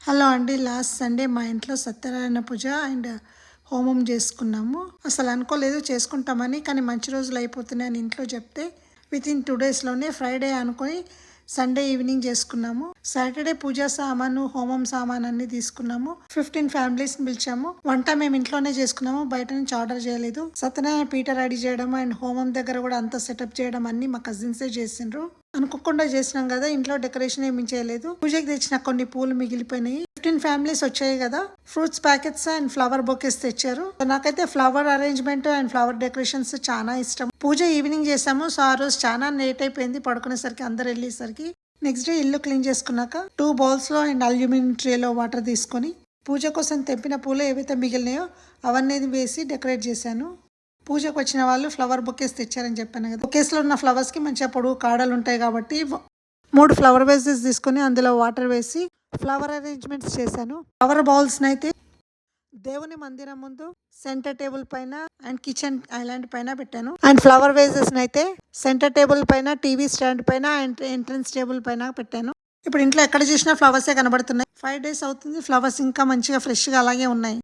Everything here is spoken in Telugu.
హలో అండి. లాస్ట్ సండే మా ఇంట్లో సత్యనారాయణ పూజ అండ్ హోమం చేసుకున్నాము. అసలు అనుకోలేదు చేసుకుంటామని, కానీ మంచి రోజులు అయిపోతున్నాయని ఇంట్లో చెప్తే వితిన్ 2 డేస్లోనే ఫ్రైడే అనుకొని సండే ఈవినింగ్ చేసుకున్నాము. సాటర్డే పూజా సామాను, హోమం సామాన్ అన్ని తీసుకున్నాము. 15 ఫ్యామిలీస్ని పిలిచాము. వంట మేము ఇంట్లోనే చేసుకున్నాము, బయట నుంచి ఆర్డర్ చేయలేదు. సత్యనారాయణ పీట రెడీ చేయడం అండ్ హోమం దగ్గర కూడా అంతా సెటప్ చేయడం అన్ని మా కజిన్సే చేసిండ్రు. అనుకోకుండా చేసినాం కదా, ఇంట్లో డెకరేషన్ ఏమి చేయలేదు. పూజకి తెచ్చిన కొన్ని పూలు మిగిలిపోయినాయి. 15 ఫ్యామిలీస్ వచ్చాయి కదా, fruits packets and flower bouquets తెచ్చారు. నాకైతే flower arrangement and flower decorations చాలా ఇష్టం. పూజ ఈవినింగ్ చేసాము. సో ఆ రోజు చాలా లేట్ అయిపోయింది పడుకునేసరికి, అందరు వెళ్ళేసరికి. నెక్స్ట్ డే ఇల్లు క్లీన్ చేసుకున్నాక 2 బౌల్స్లో అండ్ అల్యూమినియం ట్రేలో వాటర్ తీసుకొని పూజ కోసం తెంపిన పూలు ఏవైతే మిగిలినాయో అవన్నీ వేసి డెకరేట్ చేశాను. పూజకు వచ్చిన వాళ్ళు ఫ్లవర్ బొకేస్ తెచ్చారని చెప్పాను కదా. బొకేస్లో ఉన్న ఫ్లవర్స్కి మంచిగా పొడుగు కాడలు ఉంటాయి కాబట్టి 3 ఫ్లవర్ వేసెస్ తీసుకొని అందులో వాటర్ వేసి ఫ్లవర్ అరేంజ్మెంట్స్ చేశాను. ఫ్లవర్ బౌల్స్ని అయితే దేవుని మందిరం ముందు, సెంటర్ టేబుల్ పైన అండ్ కిచెన్ ఐలాండ్ పైన పెట్టాను. అండ్ ఫ్లవర్ వేసెస్ అయితే సెంటర్ టేబుల్ పైన, టీవీ స్టాండ్ పైన అండ్ ఎంట్రన్స్ టేబుల్ పైన పెట్టాను. ఇప్పుడు ఇంట్లో ఎక్కడ చూసినా ఫ్లవర్సే కనబడుతున్నాయి. 5 డేస్ అవుతుంది, ఫ్లవర్స్ ఇంకా మంచిగా ఫ్రెష్గా అలాగే ఉన్నాయి.